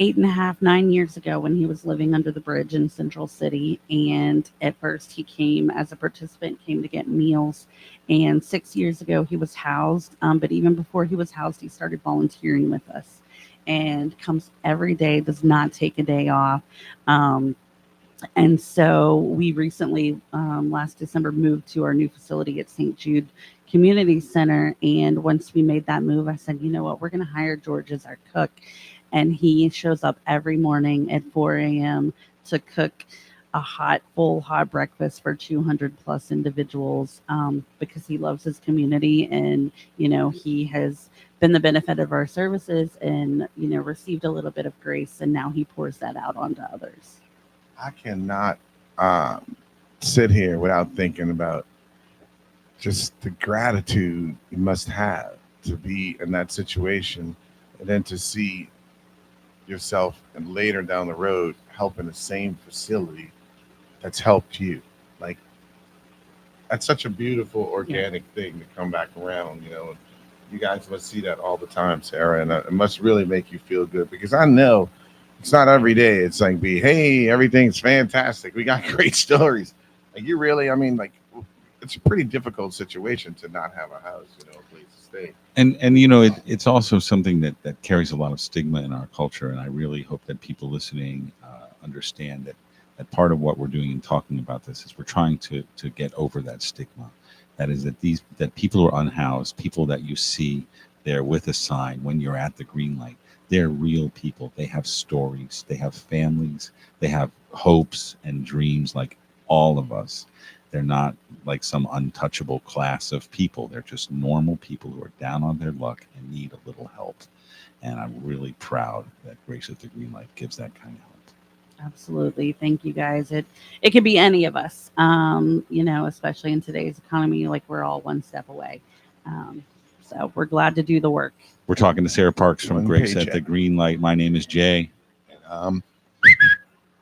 S12: 9 years ago when he was living under the bridge in Central City. And at first he came as a participant, came to get meals. And 6 years ago he was housed. But even before he was housed, he started volunteering with us and comes every day, does not take a day off. And so we recently, last December, moved to our new facility at St. Jude Community Center. And once we made that move, I said, you know what, we're going to hire George as our cook. And he shows up every morning at 4 a.m. to cook a full hot breakfast for 200 plus individuals because he loves his community. And, he has been the benefit of our services and, received a little bit of grace. And now he pours that out onto others.
S9: I cannot sit here without thinking about just the gratitude you must have to be in that situation and then to see yourself and later down the road helping the same facility that's helped you. Like, that's such a beautiful organic thing to come back around, and you guys must see that all the time, Sarah, and it must really make you feel good, because I know it's not every day it's like hey, everything's fantastic, we got great stories. Like, you really, it's a pretty difficult situation to not have a house, a place to stay.
S10: And it's also something that carries a lot of stigma in our culture, and I really hope that people listening understand that part of what we're doing in talking about this is we're trying to get over that stigma. That is that people who are unhoused, people that you see there with a sign when you're at the green light, they're real people. They have stories, they have families, they have hopes and dreams like all of us. They're not like some untouchable class of people. They're just normal people who are down on their luck and need a little help. And I'm really proud that Grace at the Green Light gives that kind of help.
S12: Absolutely. Thank you, guys. It could be any of us, especially in today's economy, like we're all one step away. So we're glad to do the work.
S10: We're talking to Sarah Parks from Grace at the Green Light. My name is Jay.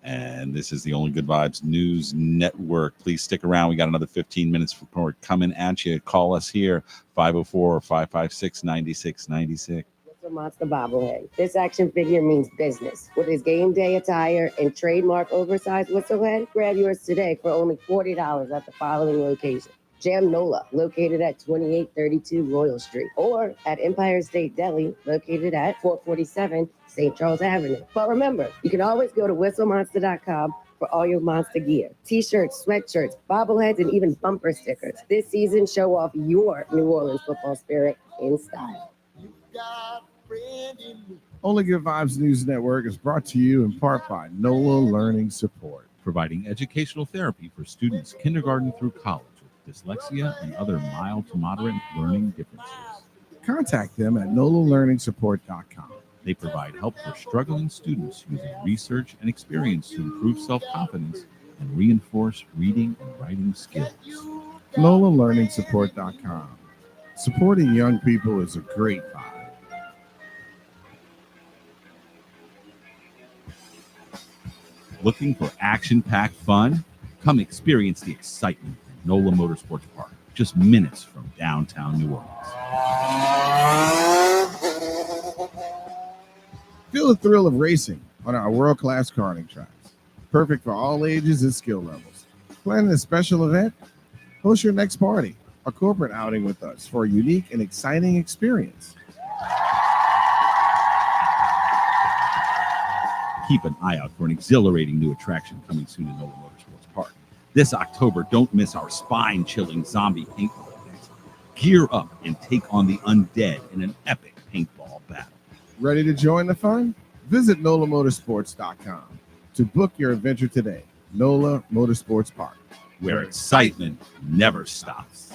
S10: And this is the Only Good Vibes News Network. Please stick around. We got another 15 minutes more coming at you. Call us here, 504-556-9696.
S13: Whistle Monster bobblehead. This action figure means business. With his game day attire and trademark oversized whistlehead, grab yours today for only $40 at the following location. Jam Nola, located at 2832 Royal Street, or at Empire State Deli, located at 447 St. Charles Avenue. But remember, you can always go to whistlemonster.com for all your monster gear. T-shirts, sweatshirts, bobbleheads, and even bumper stickers. This season, show off your New Orleans football spirit in style.
S19: Only Good Vibes News Network is brought to you in part by NOLA Learning Support,
S18: providing educational therapy for students kindergarten through college with dyslexia and other mild to moderate learning differences.
S19: Contact them at NOLALearningsupport.com.
S18: They provide help for struggling students using research and experience to improve self-confidence and reinforce reading and writing skills.
S19: NOLALearningsupport.com. Supporting young people is a great vibe.
S18: Looking for action-packed fun? Come experience the excitement at NOLA Motorsports Park, just minutes from downtown New Orleans.
S19: Feel the thrill of racing on our world-class karting tracks. Perfect for all ages and skill levels. Planning a special event? Host your next party or corporate outing with us for a unique and exciting experience.
S18: Keep an eye out for an exhilarating new attraction coming soon in NOLA Motorsports Park. This October, don't miss our spine-chilling zombie paintball event. Gear up and take on the undead in an epic paintball battle.
S19: Ready to join the fun? Visit NOLAMotorsports.com to book your adventure today. NOLA Motorsports Park,
S18: where excitement never stops.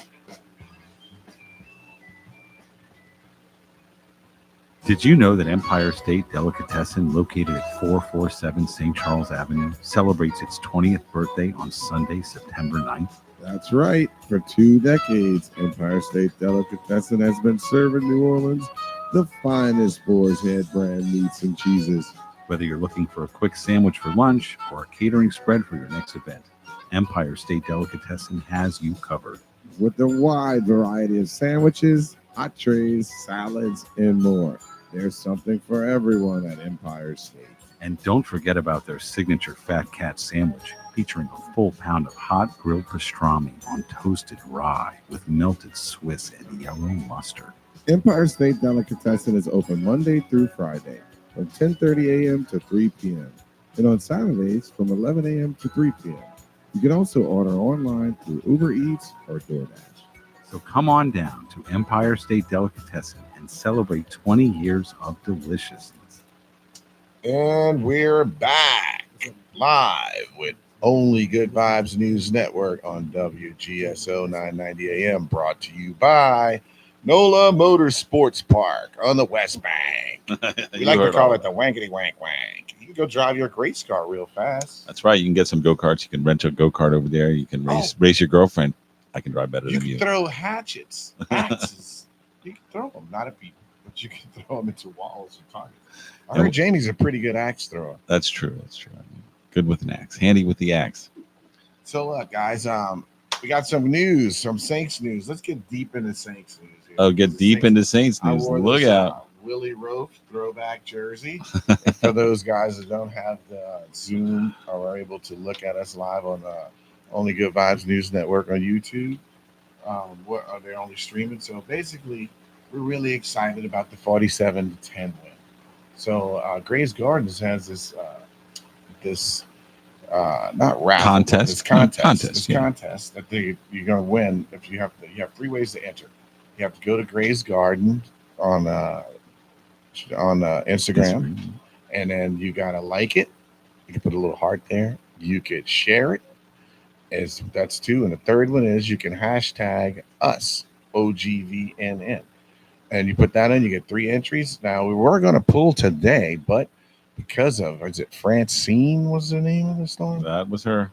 S18: Did you know that Empire State Delicatessen, located at 447 St. Charles Avenue, celebrates its 20th birthday on Sunday, September 9th?
S19: That's right. For 2 decades, Empire State Delicatessen has been serving New Orleans the finest Boar's Head brand meats and cheeses.
S18: Whether you're looking for a quick sandwich for lunch or a catering spread for your next event, Empire State Delicatessen has you covered.
S19: With a wide variety of sandwiches, entrees, salads, and more. There's something for everyone at Empire State.
S18: And don't forget about their signature Fat Cat sandwich, featuring a full pound of hot grilled pastrami on toasted rye with melted Swiss and yellow mustard.
S19: Empire State Delicatessen is open Monday through Friday from 10:30 a.m. to 3 p.m. and on Saturdays from 11 a.m. to 3 p.m. You can also order online through Uber Eats or DoorDash.
S18: So come on down to Empire State Delicatessen and celebrate 20 years of deliciousness.
S9: And we're back live with Only Good Vibes News Network on WGSO 990 AM, brought to you by NOLA Motorsports Park on the West Bank. We like to call it the wankety wank wank. You can go drive your race car real fast.
S10: That's right. You can get some go-karts. You can rent a go-kart over there. You can race your girlfriend. I can drive better than you.
S9: You can throw hatchets, axes. You can throw them, not at people, but you can throw them into walls and targets. I heard Jamie's a pretty good axe thrower.
S10: That's true. That's true. Good with an axe. Handy with the axe.
S9: So look, guys, we got some news, some Saints news. Let's get deep into Saints news here.
S10: Oh, get deep into Saints news. Look out.
S9: Willie Roaf throwback jersey. For those guys that don't have the Zoom or are able to look at us live on the Only Good Vibes News Network on YouTube, what are they only streaming? So basically, we're really excited about the 47-10 win. So Grace Gardens has this not raffle
S10: contest.
S9: Contest that you're going to win. If you have 3 ways to enter. You have to go to Grace Garden on Instagram, and then you got to like it. You can put a little heart there. You could share it. That's 2. And the third one is you can hashtag us, OGVNN. And you put that in, you get 3 entries. Now, we were going to pull today, but because of, is it Francine was the name of the storm?
S10: That was her.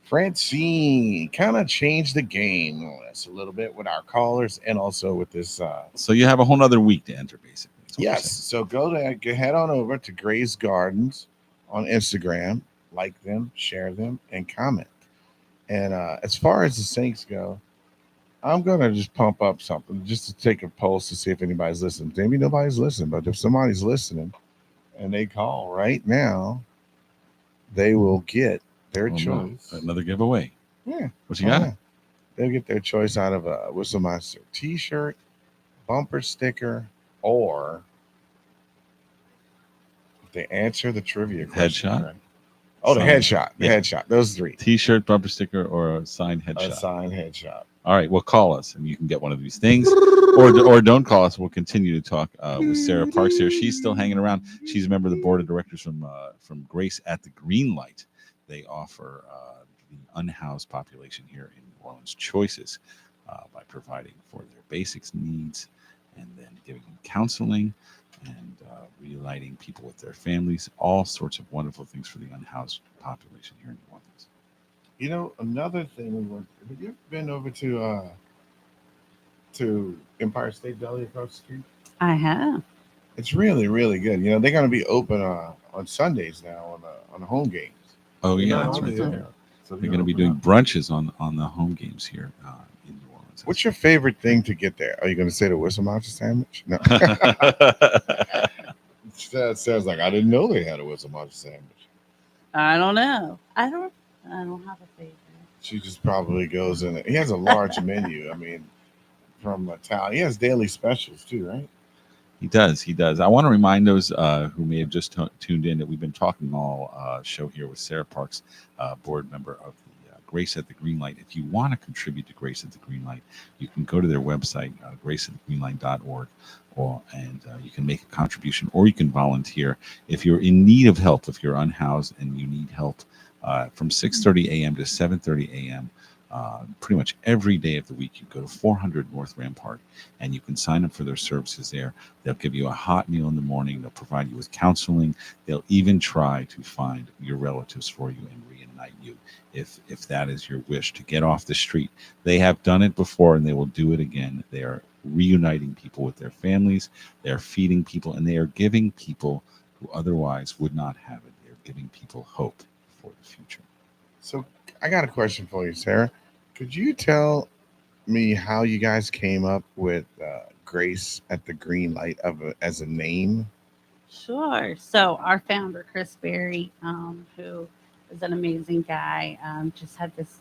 S9: Francine kind of changed the game a little bit with our callers and also with this.
S10: So you have a whole nother week to enter, basically.
S9: Yes. So head on over to Grace Gardens on Instagram, like them, share them, and comment. And as far as the Saints go, I'm going to just pump up something just to take a pulse to see if anybody's listening. Maybe nobody's listening, but if somebody's listening and they call right now, they will get their choice.
S10: Another giveaway.
S9: Yeah.
S10: What you got?
S9: Yeah. They'll get their choice out of a Whistle Monster t-shirt, bumper sticker, or if they answer the trivia question,
S10: headshot.
S9: right, Oh, the
S10: Sign.
S9: headshot. The
S10: Yeah.
S9: headshot. Those three.
S10: T-shirt, bumper sticker, or a signed headshot.
S9: A signed headshot.
S10: All right, well, call us and you can get one of these things, or don't call us. We'll continue to talk with Sarah Parks here. She's still hanging around. She's a member of the board of directors from Grace at the Green Light. They offer the unhoused population here in New Orleans choices by providing for their basics needs and then giving them counseling and reuniting people with their families. All sorts of wonderful things for the unhoused population here in New Orleans.
S9: You know, another thing we went. Have you ever been over to Empire State Deli across the street?
S12: I have.
S9: It's really, really good. You know, they're going to be open on Sundays now on the home games.
S10: Oh
S9: They're
S10: yeah,
S9: not
S10: that's
S9: only
S10: right.
S9: there, so
S10: They're going to be doing brunches on the home games here in New Orleans.
S9: What's your favorite thing to get there? Are you going to say the whistle monster sandwich? No. That sounds like I didn't know they had a whistle monster sandwich.
S12: I don't know. I don't have a favorite.
S9: She just probably goes in. He has a large menu. I mean, from Italian. He has daily specials too, right?
S10: He does. He does. I want to remind those who may have just tuned in that we've been talking all show here with Sarah Parks, board member of the Grace at the Green Light. If you want to contribute to Grace at the Green Light, you can go to their website, graceatthegreenlight.org, and you can make a contribution or you can volunteer. If you're in need of help, if you're unhoused and you need help, from 6:30 a.m. to 7:30 a.m., pretty much every day of the week, you go to 400 North Rampart and you can sign up for their services there. They'll give you a hot meal in the morning. They'll provide you with counseling. They'll even try to find your relatives for you and reunite you if that is your wish to get off the street. They have done it before and they will do it again. They are reuniting people with their families. They're feeding people and they are giving people who otherwise would not have it. They're giving people hope for the future.
S9: So I got a question for you, Sarah. Could you tell me how you guys came up with Grace at the Green Light as a name?
S12: Sure. So our founder, Chris Berry, who is an amazing guy, just had this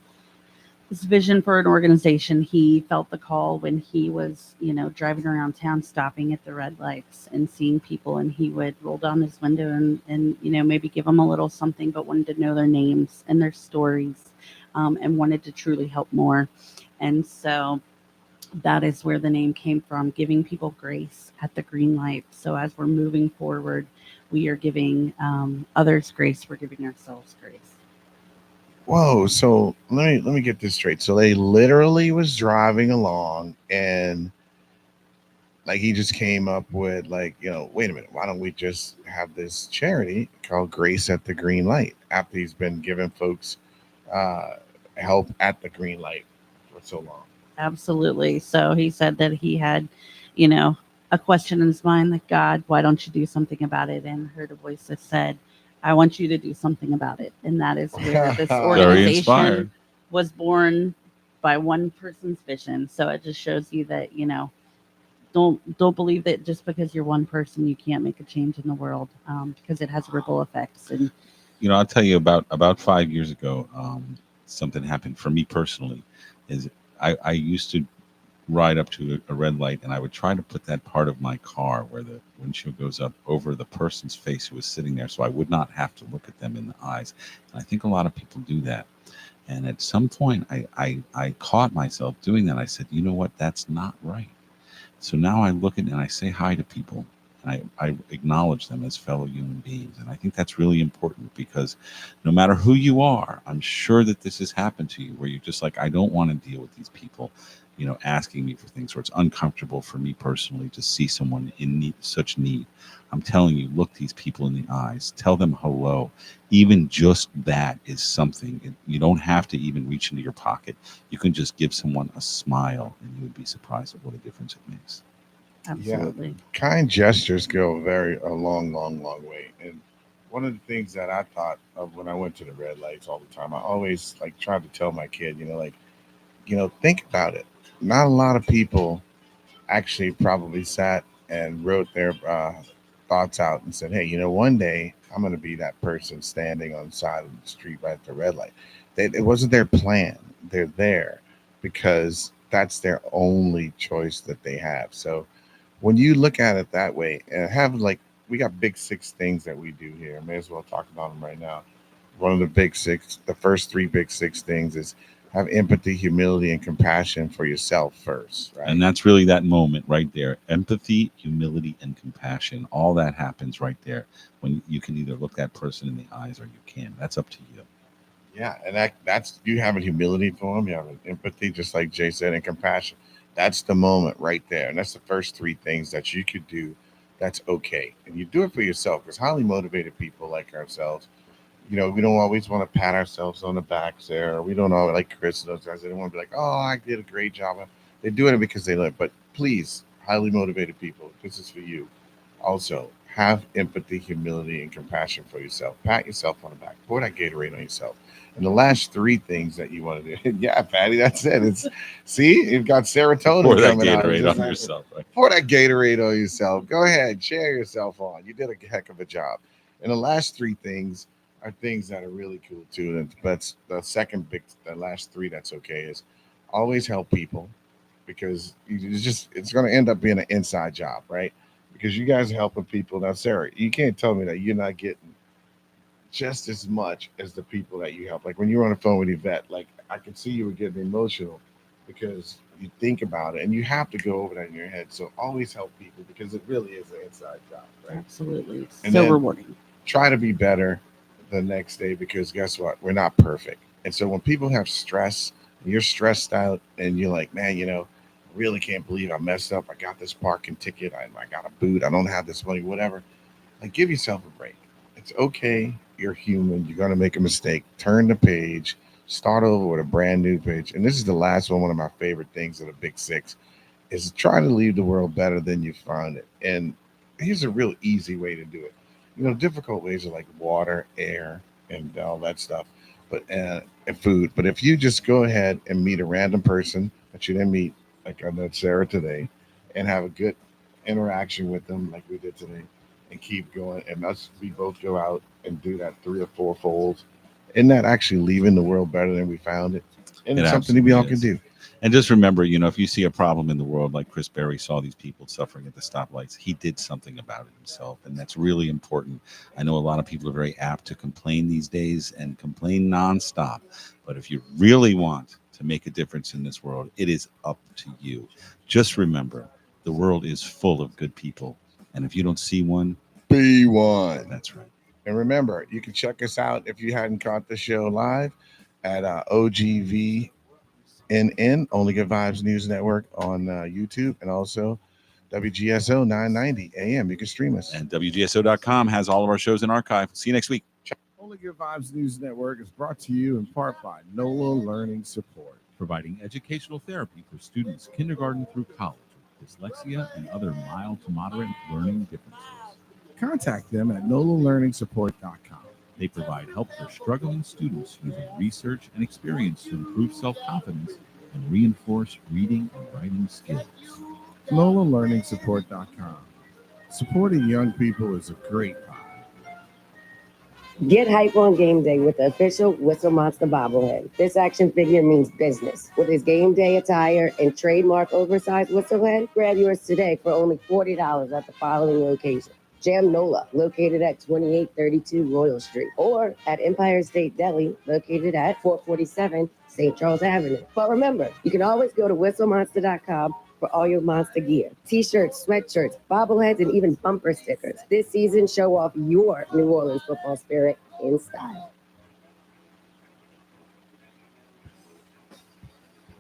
S12: vision for an organization. He felt the call when he was, driving around town, stopping at the red lights and seeing people, and he would roll down his window and maybe give them a little something, but wanted to know their names and their stories, and wanted to truly help more. And so that is where the name came from, giving people grace at the green light. So as we're moving forward, we are giving others grace. We're giving ourselves grace.
S9: Whoa! So let me get this straight. So they literally was driving along, and like he just came up with wait a minute, why don't we just have this charity called Grace at the Green Light? After he's been giving folks help at the green light for so long.
S12: Absolutely. So he said that he had, a question in his mind, like, God, why don't you do something about it? And heard a voice that said, I want you to do something about it. And that is where this organization was born, by one person's vision. So it just shows you that, don't believe that just because you're one person, you can't make a change in the world, because it has ripple effects. And
S10: I'll tell you about 5 years ago, something happened for me personally. Is I used to ride up to a red light and I would try to put that part of my car where the windshield goes up over the person's face who was sitting there, so I would not have to look at them in the eyes. And I think a lot of people do that. And at some point, I caught myself doing that. I said, you know what? That's not right. So now I look at and I say hi to people. And I acknowledge them as fellow human beings. And I think that's really important, because no matter who you are, I'm sure that this has happened to you where you're just like, I don't want to deal with these people, asking me for things, or it's uncomfortable for me personally to see someone in such need. I'm telling you, look these people in the eyes, tell them hello. Even just that is something. You don't have to even reach into your pocket. You can just give someone a smile and you would be surprised at what a difference it makes.
S12: Absolutely.
S9: Yeah, kind gestures go a long way. And one of the things that I thought of when I went to the red lights all the time, I always tried to tell my kid, think about it. Not a lot of people actually probably sat and wrote their thoughts out and said, hey, one day I'm going to be that person standing on the side of the street right at the red light. It wasn't their plan. They're there because that's their only choice that they have. So when you look at it that way, and we got big 6 things that we do here. May as well talk about them right now. one of the big six, the first three big six things is have empathy, humility, and compassion for yourself first, right?
S10: And that's really that moment right there. Empathy, humility, and compassion. All that happens right there when you can either look that person in the eyes or you can. That's up to you.
S9: Yeah, and that's you having humility for them, you have an empathy, just like Jay said, and compassion. That's the moment right there, and that's the first three things that you could do. That's okay, and you do it for yourself because highly motivated people like ourselves, we don't always want to pat ourselves on the backs there. We don't all like Chris and those guys. They don't want to be like, "Oh, I did a great job." They're doing it because they love. But please, highly motivated people, this is for you. Also, have empathy, humility, and compassion for yourself. Pat yourself on the back. Pour that Gatorade on yourself. And the last three things that you want to do, yeah, Patty, that's it. It's see, you've got serotonin
S10: Pour that
S9: coming out.
S10: Gatorade on yourself. Right?
S9: Pour that Gatorade on yourself. Go ahead, cheer yourself on. You did a heck of a job. And the last three things are things that are really cool too. And that's the last three that's okay is always help people because it's going to end up being an inside job, right? Because you guys are helping people. Now, Sarah, you can't tell me that you're not getting just as much as the people that you help. Like when you were on the phone with Yvette, like I could see you were getting emotional because you think about it and you have to go over that in your head. So always help people because it really is an inside job, right?
S12: Absolutely.
S9: And
S12: So
S9: then
S12: rewarding.
S9: try to be better the next day because guess what? We're not perfect. And so when people have stress, you're stressed out and you're like, man, I really can't believe I messed up. I got this parking ticket. I got a boot. I don't have this money, whatever. Like, give yourself a break. It's okay. You're human. You're going to make a mistake. Turn the page. Start over with a brand new page. And this is the last one. One of my favorite things of the Big Six is try to leave the world better than you found it. And here's a real easy way to do it. Difficult ways are like water, air, and all that stuff, but and food. But if you just go ahead and meet a random person that you didn't meet, like I met Sarah today, and have a good interaction with them, like we did today, and keep going, and we both go out and do that 3 or 4 folds, isn't that actually leaving the world better than we found it? And
S10: It
S9: it's something that we all can
S10: absolutely
S9: do.
S10: And just remember, if you see a problem in the world, like Chris Berry saw these people suffering at the stoplights, he did something about it himself. And that's really important. I know a lot of people are very apt to complain these days and complain nonstop. But if you really want to make a difference in this world, it is up to you. Just remember, the world is full of good people. And if you don't see one,
S9: be one.
S10: That's right.
S9: And remember, you can check us out if you hadn't caught the show live at OGV Only Good Vibes News Network on YouTube, and also WGSO 990 AM. You can stream us.
S10: And WGSO.com has all of our shows in archive. See you next week.
S19: Only Good Vibes News Network is brought to you in part by NOLA Learning Support,
S7: providing educational therapy for students kindergarten through college with dyslexia and other mild to moderate learning differences.
S19: Contact them at NOLALearningSupport.com.
S7: They provide help for struggling students using research and experience to improve self-confidence and reinforce reading and writing skills.
S19: NOLALearningSupport.com. Supporting young people is a great vibe.
S13: Get hype on game day with the official Whistle Monster bobblehead. This action figure means business. With his game day attire and trademark oversized whistle head, grab yours today for only $40 at the following location. Jam Nola, located at 2832 Royal Street, or at Empire State Deli, located at 447 St. Charles Avenue. But remember, you can always go to whistlemonster.com for all your monster gear. T-shirts, sweatshirts, bobbleheads, and even bumper stickers. This season, show off your New Orleans football spirit in style.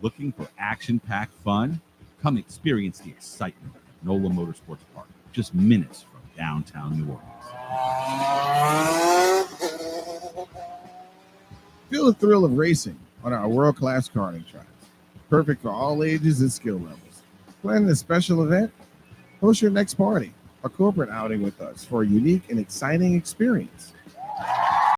S18: Looking for action-packed fun? Come experience the excitement at NOLA Motorsports Park, just minutes from downtown New Orleans.
S19: Feel the thrill of racing on our world-class karting tracks. Perfect for all ages and skill levels. Plan a special event? Host your next party or corporate outing with us for a unique and exciting experience.